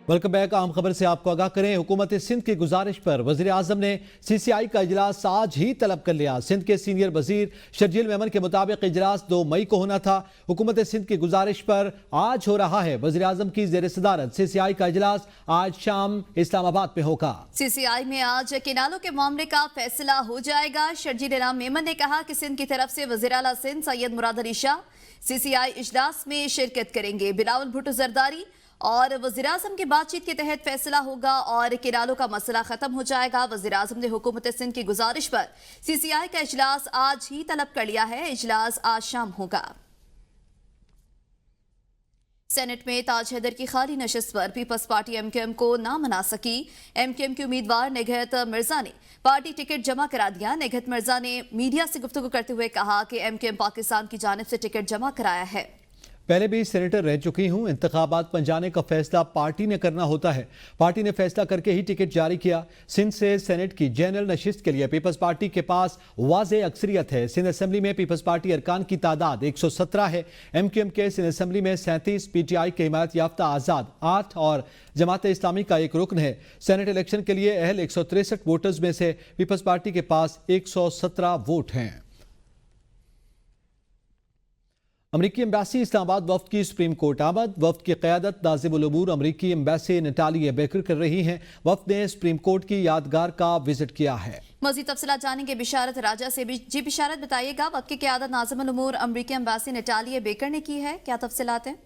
Welcome back. आम खबर से आपको आगाह करें, हुकूमत सिंध की गुजारिश पर वज़ीर आज़म ने CCI का इजलास आज ही तलब कर लिया। सिंध के सीनियर वजीर शर्जील मेमन के मुताबिक इजलास 2 मई को होना था। हुकूमत सिंध की गुजारिश पर आज हो रहा है। वज़ीर आज़म की ज़ेर सदारत CCI का इजलास आज शाम इस्लामाबाद में होगा। CCI में आज केनालों के मामले का फैसला हो जाएगा। शर्जील मेमन ने कहा कि सिंध की तरफ से वज़ीर आला सिंध सैयद मुराद अली शाह CCI इजलास में शिरकत करेंगे। बिलावल भुट्टो जरदारी और वज़ीर आज़म की बातचीत के तहत फैसला होगा और केनालों का मसला खत्म हो जाएगा। वज़ीर आज़म ने हुकूमत सिंध की गुजारिश पर CCI का इजलास आज ही तलब कर लिया है। इजलास आज शाम होगा। सेनेट में ताज हैदर की खाली नशिस्त पर पीपल्स पार्टी MKM को ना मना सकी। MKM के उम्मीदवार निगहत मिर्जा ने पार्टी टिकट जमा करा दिया। निगहत मिर्जा ने मीडिया से गुफ्तगू करते हुए कहा कि MKM पाकिस्तान की जानिब से टिकट जमा कराया है। पहले भी सेनेटर रह चुकी हूं। इंतखाबात बन जाने का फैसला पार्टी ने करना होता है। पार्टी ने फैसला करके ही टिकट जारी किया। सिंध से सेनेट की जनरल नशिस्त के लिए पीपल्स पार्टी के पास वाज़े अक्सरियत है। सिंध असेंबली में पीपल्स पार्टी अरकान की तादाद 117 है। MKM के सिंध असेंबली में 37, PTI के हिमायत याफ्ता आज़ाद 8 और जमात इस्लामी का एक रुकन है। सेनेट इलेक्शन के लिए अहल 163 वोटर्स में से पीपल्स पार्टी के पास 117 वोट हैं। अमरीकी एम्बेसी इस्लामाबाद वफ्द की सुप्रीम कोर्ट आमद। वफ्द की क़यादत नाज़िमुल उमूर अमरीकी एम्बेसी नटालिया बेकर कर रही हैं। वफ्द ने सुप्रीम कोर्ट की यादगार का विजिट किया है। मज़ीद तफसीलात जानेंगे बिशारत राजा से भी। जी बिशारत, बताइएगा, वफ्द की क़यादत नाज़िमुल उमूर अमरीकी एम्बेसी नटालिया बेकर ने की है, क्या तफसीलात हैं?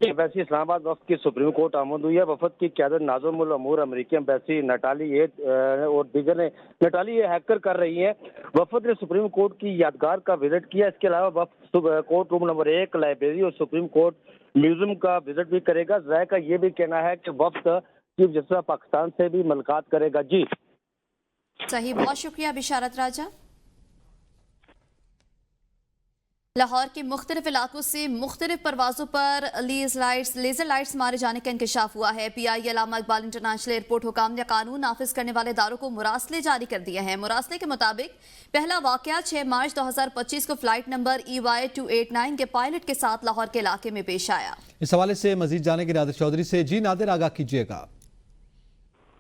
एम्बेसी इस्लामाबाद वफ्द की सुप्रीम कोर्ट आमद हुई है। वफद की क़यादत नाज़िमुल उमूर अमरीकी एम्बेसी नटाली और दीगर ने नटाली हैकर कर रही है। वफद ने सुप्रीम कोर्ट की यादगार का विजिट किया। इसके अलावा वफ्द कोर्ट रूम नंबर 1, लाइब्रेरी और सुप्रीम कोर्ट म्यूजियम का विजिट भी करेगा। ज़ाय का ये भी कहना है कि वफ्द चीफ जस्टिस पाकिस्तान से भी मुलाकात करेगा। जी सही, बहुत शुक्रिया बिशारत राजा। लाहौर के मुख्तलिफ इलाकों से मुख्तलिफ परवाज़ों पर लेज़र लाइट्स मारे जाने का इंकशाफ हुआ है। PI अल्लामा इकबाल इंटरनेशनल एयरपोर्ट हुकाम ने कानून नाफिज करने वाले इदारों को मुरासले जारी कर दिए हैं। मुरासले के मुताबिक पहला वाक़या 6 मार्च 2025 को फ्लाइट नंबर EY289 के पायलट के साथ लाहौर के इलाके में पेश आया। इस हवाले से मजीद जानेंगे नादिर चौधरी से। जी नादिर, आगाह कीजिएगा।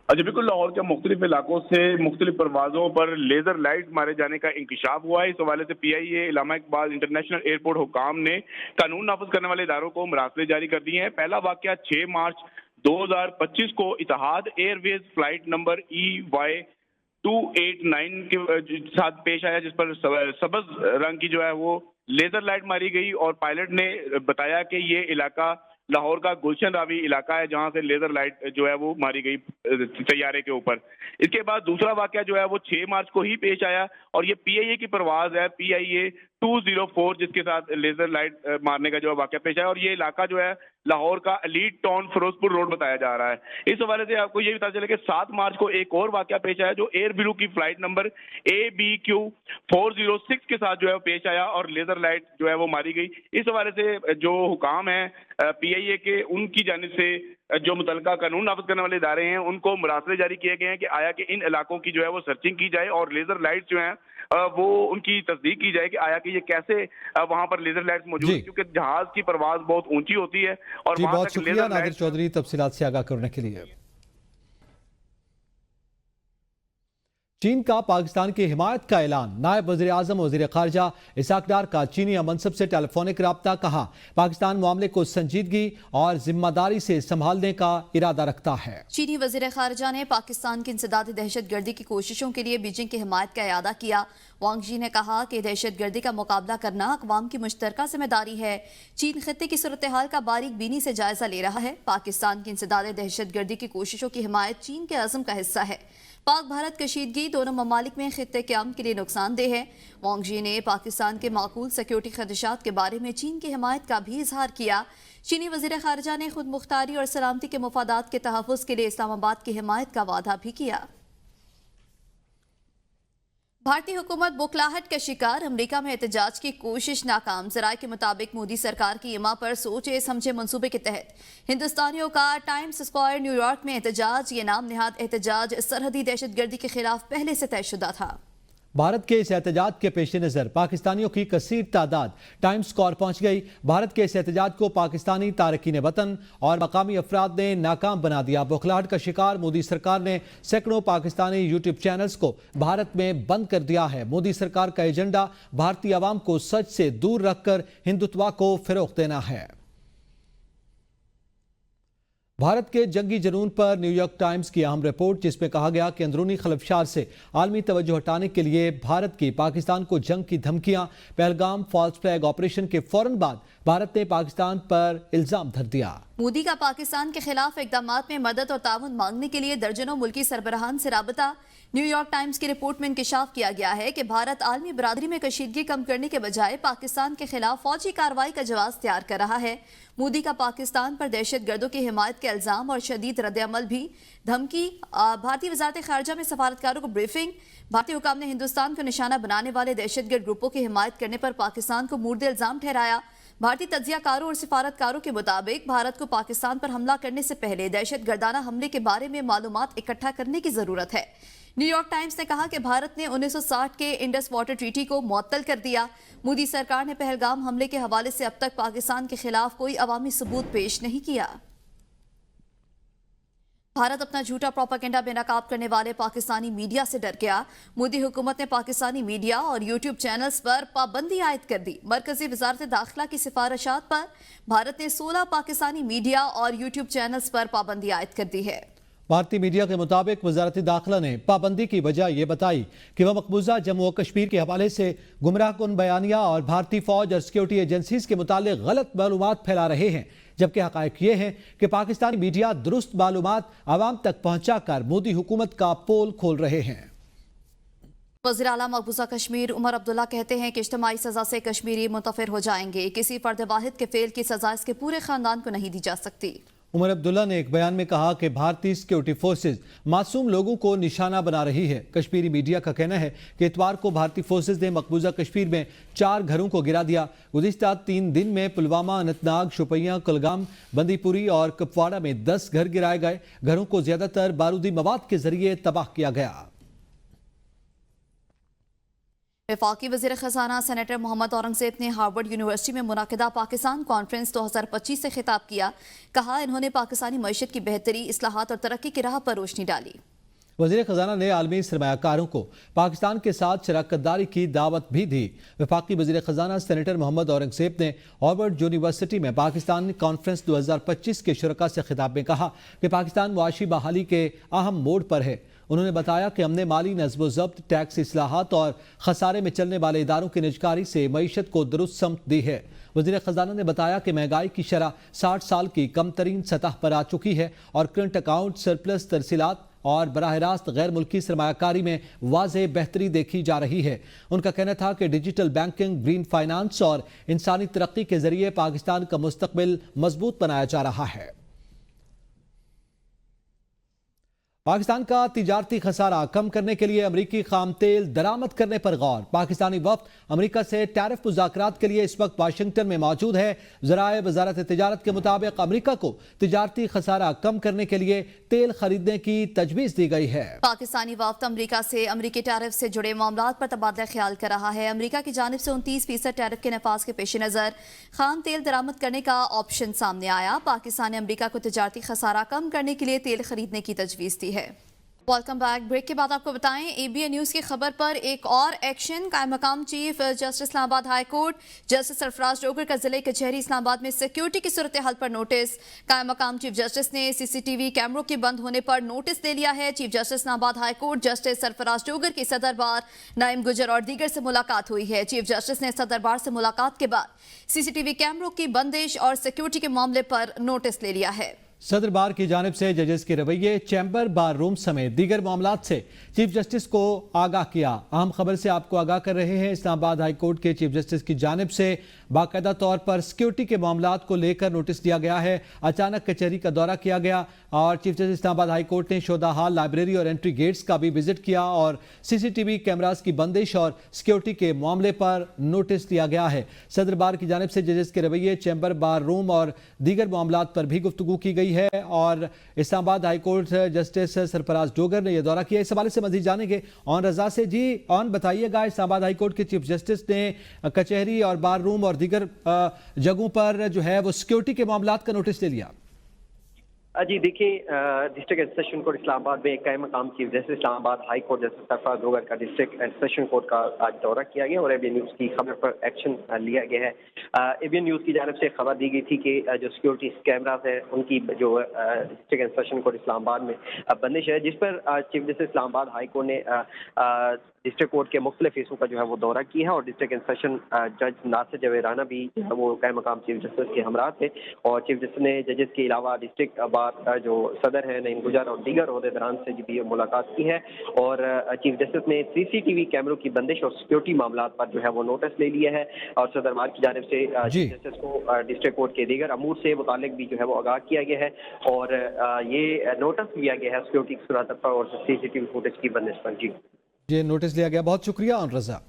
अच्छा, बिल्कुल, लाहौर के मुख्तलिफ इलाकों से मुख्तलिफ परवाजों पर लेजर लाइट मारे जाने का इंकशाफ हुआ है। इस हवाले से PIA अल्लामा इकबाल इंटरनेशनल एयरपोर्ट हुकाम ने कानून नाफिज करने वाले इदारों को मुरासले जारी कर दिए हैं। पहला वाकया 6 मार्च 2025 को इतिहाद एयरवेज फ्लाइट नंबर EY289 के साथ पेश आया, जिस पर सबज रंग की जो है वो लेजर लाइट मारी गई और पायलट ने बताया कि ये इलाका लाहौर का गुलशन रावी इलाका है, जहां से लेजर लाइट जो है वो मारी गई तैयारे के ऊपर। इसके बाद दूसरा वाकया जो है वो 6 मार्च को ही पेश आया और ये PIA की परवाज है, PIA 204, जिसके साथ लेजर लाइट मारने का जो वाकया पेश आया और ये इलाका जो है लाहौर का एलीट टाउन फिरोजपुर रोड बताया जा रहा है। इस हवाले से आपको ये पता चले कि 7 मार्च को एक और वाकया पेश आया जो एयर ब्लू की फ्लाइट नंबर ABQ406 के साथ जो है पेश आया और लेजर लाइट जो है वो मारी गई। इस हवाले से जो हुकाम है PIA के, उनकी जानिब से जो मुतलका कानून नाफिज करने वाले इदारे हैं उनको मुरासले जारी किए गए हैं कि आया कि इन इलाकों की जो है वो सर्चिंग की जाए और लेजर लाइट जो है वो उनकी तस्दीक की जाए कि आया कि ये कैसे वहां पर लेजर लाइट्स मौजूद है, क्योंकि जहाज की परवाज बहुत ऊंची होती है और वहां बहुत तक शुक्रिया नादिर चौधरी तफसीलात से आगाह करने के लिए। चीन का पाकिस्तान की हिमायत का ऐलान। नायब वज़ीर आज़म वज़ीर ख़ारजा इसहाक डार का चीनी मनसब से टेलीफोनिक रब्ता। कहा, पाकिस्तान मामले को संजीदगी और जिम्मेदारी से संभालने का इरादा रखता है। चीनी वज़ीर ख़ारजा ने पाकिस्तान की इंसदाद दहशत गर्दी की कोशिशों के लिए बीजिंग की हिमायत का इरादा किया। वांग जी ने कहा कि दहशत गर्दी का मुकाबला करना अक़वाम की मुश्तरका जिम्मेदारी है। चीन खित्ते की सूरत हाल का बारीक बीनी से जायजा ले रहा है। पाकिस्तान की इंसदाद दहशत गर्दी की कोशिशों की हिमायत चीन के अज़म का हिस्सा है। पाक भारत कशीदगी दोनों ममालिक में खित्ते के अमन के लिए नुकसानदेह है। वांग जी ने पाकिस्तान के माकूल सिक्योरिटी खदशात के बारे में चीन की हिमायत का भी इजहार किया। चीनी वज़ीर ख़ारजा ने खुद मुख्तारी और सलामती के मुफादात के तहफ़्फ़ुज़ के लिए इस्लामाबाद की हिमायत का वादा भी किया। भारतीय हुकूमत बुखलाहट का शिकार, अमरीका में एहतजाज की कोशिश नाकाम। ज़राए के मुताबिक मोदी सरकार की इमा पर सोचे समझे मंसूबे के तहत हिंदुस्तानियों का टाइम्स स्क्वायर न्यूयॉर्क में एहतजाज। ये नाम निहाद एहतजाज सरहदी दहशत गर्दी के खिलाफ पहले से तयशुदा था। بھارت کے اس احتجاج کے پیش نظر پاکستانیوں کی کثیر تعداد ٹائم اسکوائر پہنچ گئی۔ بھارت کے اس احتجاج کو پاکستانی تارکین وطن اور مقامی افراد نے ناکام بنا دیا۔ بوکھلاہٹ کا شکار مودی سرکار نے سینکڑوں پاکستانی یوٹیوب چینلز کو بھارت میں بند کر دیا ہے۔ مودی سرکار کا ایجنڈا بھارتی عوام کو سچ سے دور رکھ کر ہندوتوا کو فروغ دینا ہے۔ بھارت کے جنگی جنون پر نیو یارک ٹائمز کی اہم رپورٹ، جس میں کہا گیا کہ اندرونی خلفشار سے عالمی توجہ ہٹانے کے لیے بھارت کی پاکستان کو جنگ کی دھمکیاں۔ پہلگام فالس فلیگ آپریشن کے فوراً بعد بھارت نے پاکستان پر الزام دھر دیا۔ مودی کا پاکستان کے خلاف اقدامات میں مدد اور تعاون مانگنے کے لیے درجنوں ملکی سربراہان سے رابطہ۔ نیو یارک ٹائمز کی رپورٹ میں انکشاف کیا گیا ہے کہ بھارت عالمی برادری میں کشیدگی کم کرنے کے بجائے پاکستان کے خلاف فوجی کارروائی کا جواز تیار کر رہا ہے۔ مودی کا پاکستان پر دہشت گردوں کی حمایت کے الزام اور شدید رد عمل بھی دھمکی۔ بھارتی وزارت خارجہ میں سفارتکاروں کو بریفنگ۔ بھارتی حکام نے ہندوستان کو نشانہ بنانے والے دہشت گرد گروپوں کی حمایت کرنے پر پاکستان کو مورد الزام ٹھہرایا۔ بھارتی تجزیہ کاروں اور سفارتکاروں کے مطابق بھارت کو پاکستان پر حملہ کرنے سے پہلے دہشت گردانہ حملے کے بارے میں معلومات اکٹھا کرنے کی ضرورت ہے۔ نیو یارک ٹائمز نے کہا کہ بھارت نے 1960 کے انڈس واٹر ٹریٹی کو معطل کر دیا۔ مودی سرکار نے پہلگام حملے کے حوالے سے اب تک پاکستان کے خلاف کوئی عوامی ثبوت پیش نہیں کیا۔ بھارت اپنا جھوٹا پروپیگنڈا بے نقاب کرنے والے پاکستانی میڈیا سے ڈر گیا۔ مودی حکومت نے پاکستانی میڈیا اور یوٹیوب چینلز پر پابندی عائد کر دی۔ مرکزی وزارت داخلہ کی سفارشات پر بھارت نے 16 پاکستانی میڈیا اور یوٹیوب چینلز پر پابندی عائد کر دی ہے۔ بھارتی میڈیا کے مطابق وزارت داخلہ نے پابندی کی وجہ یہ بتائی کہ وہ مقبوضہ جموں و کشمیر کے حوالے سے گمراہ کن بیانیہ اور بھارتی فوج اور سیکیورٹی ایجنسیز کے متعلق غلط معلومات پھیلا رہے ہیں، جبکہ حقائق یہ ہیں کہ پاکستانی میڈیا درست معلومات عوام تک پہنچا کر مودی حکومت کا پول کھول رہے ہیں۔ وزیر اعلیٰ مقبوضہ کشمیر عمر عبداللہ کہتے ہیں کہ اجتماعی سزا سے کشمیری متفر ہو جائیں گے۔ کسی فرد واحد کے فعل کی سزا اس کے پورے خاندان کو نہیں دی جا سکتی۔ عمر عبداللہ نے ایک بیان میں کہا کہ بھارتی سیکیورٹی فورسز معصوم لوگوں کو نشانہ بنا رہی ہے۔ کشمیری میڈیا کا کہنا ہے کہ اتوار کو بھارتی فورسز نے مقبوضہ کشمیر میں 4 گھروں کو گرا دیا۔ گزشتہ 3 دن میں پلوامہ، اننت ناگ، شوپیاں، کلگام، بندی پوری اور کپواڑہ میں 10 گھر گرائے گئے۔ گھروں کو زیادہ تر بارودی مواد کے ذریعے تباہ کیا گیا۔ وفاقی وزیر خزانہ سینیٹر محمد اورنگزیب نے ہارورڈ یونیورسٹی میں منعقدہ پاکستان کانفرنس 2025 سے خطاب کیا۔ کہا انہوں نے پاکستانی معیشت کی بہتری، اصلاحات اور ترقی کی راہ پر روشنی ڈالی۔ وزیر خزانہ نے عالمی سرمایہ کاروں کو پاکستان کے ساتھ شراکت داری کی دعوت بھی دی۔ وفاقی وزیر خزانہ سینیٹر محمد اورنگزیب نے ہارورڈ یونیورسٹی میں پاکستان کانفرنس 2025 کے شرکاء سے خطاب میں کہا کہ پاکستان معاشی بحالی کے اہم موڑ پر ہے۔ انہوں نے بتایا کہ ہم نے مالی نظم و ضبط، ٹیکس اصلاحات اور خسارے میں چلنے والے اداروں کی نجکاری سے معیشت کو درست سمت دی ہے۔ وزیر خزانہ نے بتایا کہ مہنگائی کی شرح 60 سال کی کم ترین سطح پر آ چکی ہے اور کرنٹ اکاؤنٹ سرپلس ترسیلات اور براہ راست غیر ملکی سرمایہ کاری میں واضح بہتری دیکھی جا رہی ہے۔ ان کا کہنا تھا کہ ڈیجیٹل بینکنگ، گرین فائنانس اور انسانی ترقی کے ذریعے پاکستان کا مستقبل مضبوط بنایا جا رہا ہے۔ پاکستان کا تجارتی خسارہ کم کرنے کے لیے امریکی خام تیل درآمد کرنے پر غور۔ پاکستانی وفد امریکہ سے ٹیرف مذاکرات کے لیے اس وقت واشنگٹن میں موجود ہے۔ ذرائع وزارت تجارت کے مطابق امریکہ کو تجارتی خسارہ کم کرنے کے لیے تیل خریدنے کی تجویز دی گئی ہے۔ پاکستانی وفد امریکہ سے امریکی ٹیرف سے جڑے معاملات پر تبادلہ خیال کر رہا ہے۔ امریکہ کی جانب سے 29% ٹیرف کے نفاذ کے پیش نظر خام تیل درآمد کرنے کا آپشن سامنے آیا۔ پاکستان نے امریکہ کو تجارتی خسارہ کم کرنے کے لیے تیل خریدنے کی تجویز دی ہے۔ Welcome back. بریک کے بعد آپ کو بتائیں اے بی این نیوز کی خبر پر ایک اور ایکشن۔ قائم مقام چیف جسٹس اسلام آباد ہائی کورٹ جسٹس سرفراز ڈوگر کا ضلع کچہری اسلام آباد میں سیکیورٹی کی صورتحال پر نوٹس۔ قائم مقام چیف جسٹس نے سی سی ٹی وی کیمروں کے بند ہونے پر نوٹس دے لیا ہے۔ چیف جسٹس اسلام آباد ہائی کورٹ جسٹس سرفراز ڈوگر کی صدر بار نائم گجر اور دیگر سے ملاقات ہوئی ہے۔ چیف جسٹس نے صدر بار سے ملاقات کے بعد سی سی ٹی وی کیمروں کی بندش اور سیکیورٹی کے معاملے پر نوٹس لے لیا ہے۔ صدر بار کی جانب سے ججز کے رویے، چیمبر، بار روم سمیت دیگر معاملات سے چیف جسٹس کو آگاہ کیا۔ اہم خبر سے آپ کو آگاہ کر رہے ہیں۔ اسلام آباد ہائی کورٹ کے چیف جسٹس کی جانب سے باقاعدہ طور پر سیکیورٹی کے معاملات کو لے کر نوٹس دیا گیا ہے۔ اچانک کچہری کا دورہ کیا گیا اور چیف جسٹس اسلام آباد ہائی کورٹ نے شودا ہال، لائبریری اور انٹری گیٹس کا بھی وزٹ کیا اور سی سی ٹی وی کیمراز کی بندش اور سیکیورٹی کے معاملے پر نوٹس دیا گیا ہے۔ صدر بار کی جانب سے ججز کے رویے، چیمبر، بار روم اور دیگر معاملات پر بھی گفتگو کی گئی۔ गई है और Islamabad high court justice Sarfaraz Dogar ने यह दौरा किया। इस हवाले से मजीद जानेंगे ऑन रजा से। जी ऑन बताइएगा, इस्लामाबाद हाई कोर्ट के चीफ जस्टिस ने कचहरी और बार रूम और दीगर जगहों पर जो है वो सिक्योरिटी के मामलात का नोटिस ले लिया। जी देखिए, district and session court Islamabad में एक कायम मकाम chief justice Islamabad high court justice Sarfaraz Dogar का डिस्ट्रिक्ट एंड सेशन कोर्ट का आज दौरा किया गया और एबीएन न्यूज़ की खबर पर एक्शन लिया गया है। एबीएन न्यूज़ की जानब से खबर दी गई थी कि जो सिक्योरिटी कैमराज है उनकी जो district and session court Islamabad में बंदिश है, जिस पर chief justice Islamabad high court ने डिस्ट्रिक्ट कोर्ट के मुख्तलिफ हिस्सों का जो है वो दौरा किया है और डिस्ट्रिक्ट एंड सेशन जज नासिर जवेद राना भी वो कायम मकाम चीफ जस्टिस के हमरा थे और चीफ जस्टिस ने जजेस के अलावा डिस्ट्रिक्ट बार जो सदर है नईम गुजर और दीगर ओहदेदारान से भी मुलाकात की है और चीफ जस्टिस ने सीसीटीवी कैमरों की बंदिश और सिक्योरिटी मामलात पर जो है वो नोटिस ले लिया है और सदर बार की जानिब से चीफ जस्टिस को डिस्ट्रिक्ट कोर्ट के दीगर अमूर से मुतालिक भी जो है वो आगाह किया गया है और ये नोटिस लिया गया है सिक्योरिटी की सूरत पर और सीसीटीवी फुटेज की बंदिश पर। जी ये नोटिस लिया गया, बहुत शुक्रिया on Raza.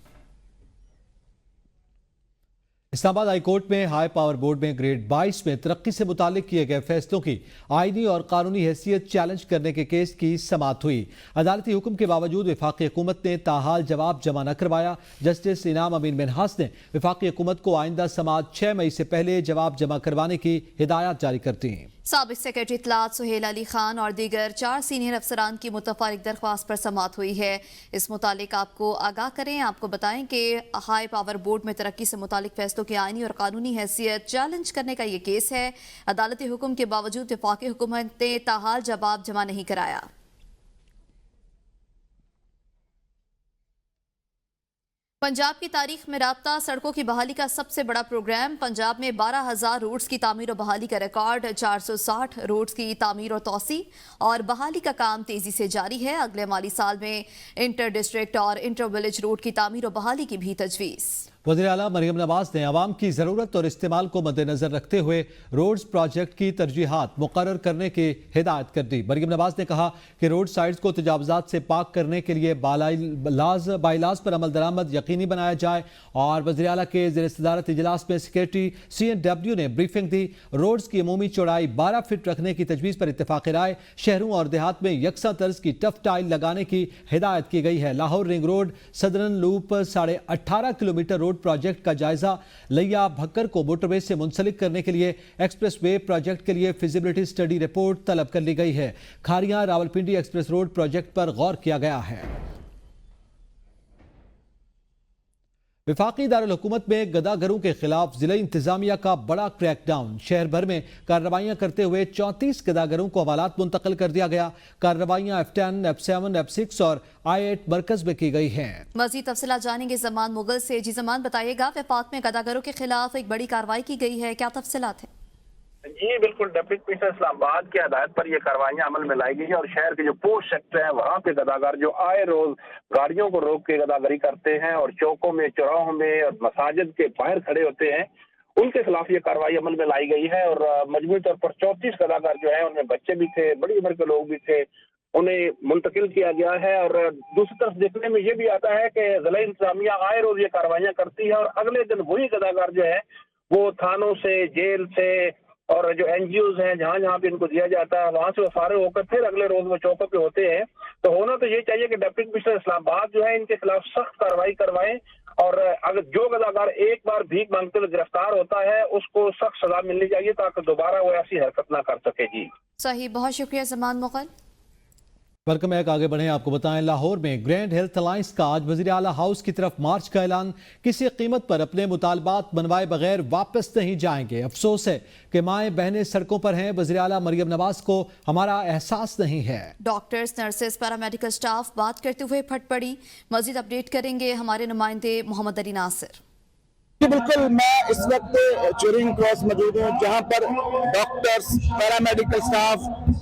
Islamabad high court में हाई पावर बोर्ड में ग्रेड 22 में तरक्की से मुतालिक किए गए फैसलों की आईनी और कानूनी हैसियत चैलेंज करने के केस की समाअत हुई। अदालती हुक्म के बावजूद वफाकी हुकूमत ने ताहाल जवाब जमा न करवाया। जस्टिस इनाम अमीन मिन्हास ने वफाकी हुकूमत को आइंदा समाअत 6 मई से पहले जवाब जमा करवाने की हिदायत जारी करती हैं। साबिक सेक्रेटरी इत्तलात सुहेल अली खान और दीगर 4 सीनियर अफसरान की मुतफारिक दरख्वास्त पर समाअत हुई है। इस मुतालिक आपको आगाह करें, आपको बताएं कि हाई पावर बोर्ड में तरक्की से मुतालिक फैसलों की आईनी और कानूनी हैसियत चैलेंज करने का ये केस है। अदालती हुक्म के बावजूद वफाकी हुकूमत ने ताहाल जवाब जमा नहीं कराया। पंजाब की तारीख में राब्ता सड़कों की बहाली का सबसे बड़ा प्रोग्राम। पंजाब में 12,000 रोड्स की तामीर और बहाली का रिकॉर्ड, 460 रोड्स की तामीर और तोसी और बहाली का काम तेजी से जारी है। अगले माली साल में इंटर डिस्ट्रिक्ट और इंटर विलेज रोड की तामीर और बहाली की भी तजवीज़। वज़ीर आला मरियम नवाज ने आवाम की ज़रूरत और इस्तेमाल को मद्देनजर रखते हुए रोड्स प्रोजेक्ट की तरजीहात मुकर्रर करने की हिदायत कर दी। मरियम नवाज ने कहा कि रोड साइड्स को तजावुज़ात से पाक करने के लिए बाइलाज पर अमल दरामद यकीनी बनाया जाए और वज़ीर आला के ज़ेर सदारत इजलास में सेक्रेटरी CNW ने ब्रीफिंग दी। रोड्स की अमूमी चौड़ाई 12 फीट रखने की तजवीज़ पर इत्तेफाक राय। शहरों और देहात में यकसा तर्ज की टफ टाइल लगाने की हिदायत की गई है। Lahore ring road southern loop 18.5 kilometre road project का जायजा। लिया भक्कर को मोटरवे से मुंसलिक करने के लिए एक्सप्रेस वे प्रोजेक्ट के लिए फिजिबिलिटी स्टडी रिपोर्ट तलब कर ली गई है। Khariyan Rawalpindi express road project पर गौर किया गया है। वफाकी दारुल हुकूमत में गदागरों के खिलाफ जिला इंतजामिया का बड़ा क्रैकडाउन। शहर भर में कार्रवाइयां करते हुए 34 गदागरों को हवालात मुंतकिल कर दिया गया। कार्रवाइयां F10, F7, F6 और I8 मरकज में की गई हैं। मजीद तफसीलात जानेंगे जमान मुगल से। जी जमान बताइएगा, वफाक में गदागरों के खिलाफ एक बड़ी कार्रवाई की गई है, क्या तफसीलात है? जी बिल्कुल, डिप्टी कमिश्नर इस्लामाबाद की हदायत पर यह कार्रवाइयां अमल में लाई गई है और शहर के जो पोस्ट सेक्टर है वहाँ पे गदागर जो आए रोज गाड़ियों को रोक के गदागरी करते हैं और चौकों में, चौराहों में और मसाजिद के बाहर खड़े होते हैं, उनके खिलाफ ये कार्रवाई अमल में लाई गई है। और मजमूई तौर पर 34 गदागर जो है उनमें बच्चे भी थे, बड़ी उम्र के लोग भी थे, उन्हें मुंतकिल किया गया है। और दूसरी तरफ देखने में ये भी आता है कि जिला इंतजामिया आए रोज ये कार्रवाइयां करती है और अगले दिन वही गदागर जो है वो थानों से, जेल से और जो NGOs हैं जहाँ जहाँ पे इनको दिया जाता है वहां से वो फारिग होकर फिर अगले रोज वो चौकों पे होते हैं। तो होना तो ये चाहिए कि डिप्टी कमिश्नर इस्लामाबाद जो है इनके खिलाफ सख्त कार्रवाई करवाएं और अगर जो गदागर एक बार भीख मांगते हुए गिरफ्तार होता है उसको सख्त सजा मिलनी चाहिए ताकि दोबारा वो ऐसी हरकत ना कर सके। जी सही, बहुत शुक्रिया जमान मुगल। वेलकम बैक, आगे बढ़े। आपको बताएं लाहौर में ग्रैंड हेल्थ अलायंस का आज वज़ीर आला हाउस की तरफ मार्च का ऐलान। किसी कीमत पर अपने मुतालबात मनवाए बगैर वापस नहीं जाएंगे। अफसोस है कि माएँ बहनें सड़कों पर हैं। वज़ीर आला मरियम नवाज को हमारा एहसास नहीं है। डॉक्टर्स, नर्सेस, पैरामेडिकल स्टाफ बात करते हुए फट पड़ी। मजीद अपडेट करेंगे हमारे नुमाइंदे मोहम्मद अली नासिर। बिल्कुल, मैं इस वक्त चेरिंग क्रॉस मौजूद हूँ जहाँ पर डॉक्टर्स, पैरामेडिकल स्टाफ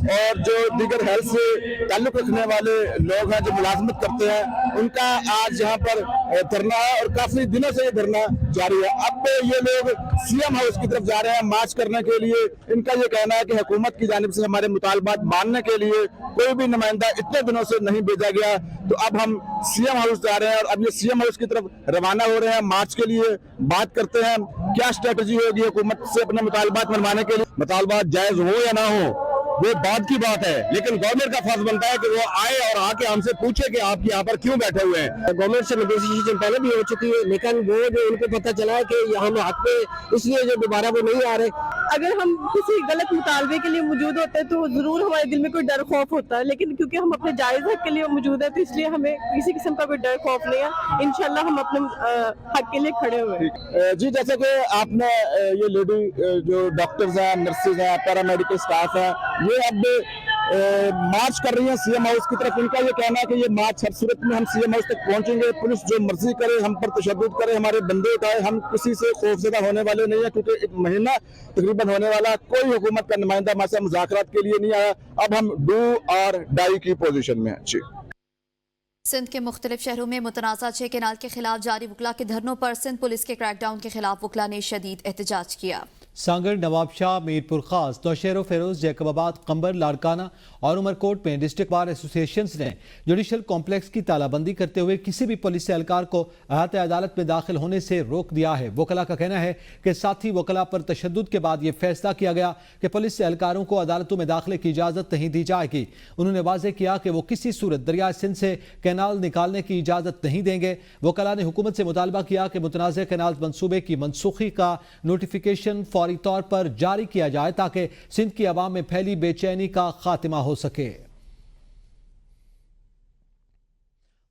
और जो दीगर हेल्थ से ताल्लुक रखने वाले लोग हैं जो मुलाजमत करते हैं उनका आज यहाँ पर धरना है और काफी दिनों से ये धरना जारी है। अब ये लोग CM हाउस की तरफ जा रहे हैं मार्च करने के लिए। इनका ये कहना है कि हुकूमत की जानिब से हमारे मुतालबात मानने के लिए कोई भी नुमाइंदा इतने दिनों से नहीं भेजा गया, तो अब हम CM हाउस जा रहे हैं और अब ये CM हाउस की तरफ रवाना हो रहे हैं मार्च के लिए। बात करते हैं क्या स्ट्रेटजी होगी हुकूमत से अपने मुतालबात मनवाने के लिए। मुतालबात जायज हो या ना हो, وہ بعد کی بات ہے، لیکن گورنمنٹ کا فرض بنتا ہے کہ وہ آئے اور آ کے ہم سے پوچھے کہ آپ یہاں پر کیوں بیٹھے ہوئے ہیں۔ گورنمنٹ سے نیگوشیشن پہلے بھی ہو چکی ہے، لیکن وہ جو ان کو پتہ چلا ہے کہ ہم حق پہ، اس لیے جو دوبارہ وہ نہیں آ رہے۔ اگر ہم کسی غلط مطالبے کے لیے موجود ہوتے ہیں تو ضرور ہمارے دل میں کوئی ڈر خوف ہوتا ہے، لیکن کیونکہ ہم اپنے جائز حق کے لیے موجود ہیں تو اس لیے ہمیں کسی قسم کا کوئی ڈر خوف نہیں ہے۔ انشاءاللہ ہم اپنے حق کے لیے کھڑے ہوئے ہیں۔ جی، جیسے کہ آپ نے یہ لیڈی جو ڈاکٹرز ہیں، نرسز ہیں، پیرامیڈیکل سٹاف ہیں، یہ اب مارچ کر رہی ہیں سی ایم ہاؤس کی طرف۔ ان کا یہ کہنا ہے کہ یہ مارچ ہر صورت میں ہم سی ایم ہاؤس تک پہنچیں گے، پولیس جو مرضی کرے ہم پر تشدد کرے، ہمارے بندے اٹھائے، ہم کسی سے خوفزدہ ہونے والے نہیں ہیں، کیونکہ ایک مہینہ تقریباً ہونے والا، کوئی حکومت کا نمائندہ ہمارے ساتھ مذاکرات کے لیے نہیں آیا۔ اب ہم ڈو اور ڈائی کی پوزیشن میں ہیں۔ جی، سندھ کے مختلف شہروں میں متنازع 6 کینال کے خلاف جاری وکلا کے دھرنوں پر سندھ پولیس کے کریک ڈاؤن کے خلاف وکلا نے شدید احتجاج کیا۔ سانگڑ، نواب شاہ، میرپور خاص، نوشہر و فیروز، جیکب آباد، قمبر، لاڑکانہ اور عمر کوٹ میں ڈسٹرکٹ بار ایسوسیشنز نے جوڈیشل کمپلیکس کی تالہ بندی کرتے ہوئے کسی بھی پولیس اہلکار کو احاطہ عدالت میں داخل ہونے سے روک دیا ہے۔ وکلا کا کہنا ہے کہ ساتھی وکلا پر تشدد کے بعد یہ فیصلہ کیا گیا کہ پولیس اہلکاروں کو عدالتوں میں داخلے کی اجازت نہیں دی جائے گی۔ انہوں نے واضح کیا کہ وہ کسی صورت دریائے سندھ سے کینال نکالنے کی اجازت نہیں دیں گے۔ وکلا نے حکومت سے مطالبہ کیا کہ متنازع کینال منصوبے کی منسوخی کا نوٹیفیکیشن فوری طور پر جاری کیا جائے تاکہ سندھ کی عوام میں پھیلی بے چینی کا خاتمہ ہو سکے۔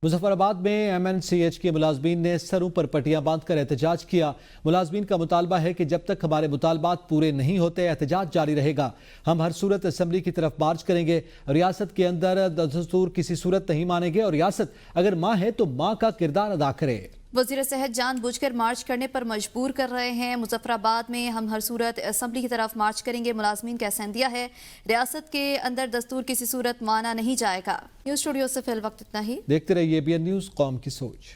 مظفر آباد میں ایم این سی ایچ کے ملازمین نے سروں پر پٹیاں باندھ کر احتجاج کیا۔ ملازمین کا مطالبہ ہے کہ جب تک ہمارے مطالبات پورے نہیں ہوتے احتجاج جاری رہے گا۔ ہم ہر صورت اسمبلی کی طرف مارچ کریں گے۔ ریاست کے اندر دستور کسی صورت نہیں مانیں گے اور ریاست اگر ماں ہے تو ماں کا کردار ادا کرے۔ وزیر صحت جان بوجھ کر مارچ کرنے پر مجبور کر رہے ہیں۔ مظفر آباد میں ہم ہر صورت اسمبلی کی طرف مارچ کریں گے، ملازمین کا سندیا ہے۔ ریاست کے اندر دستور کسی صورت مانا نہیں جائے گا۔ نیوز اسٹوڈیو سے فی الوقت اتنا ہی۔ دیکھتے رہیے ABN نیوز، قوم کی سوچ۔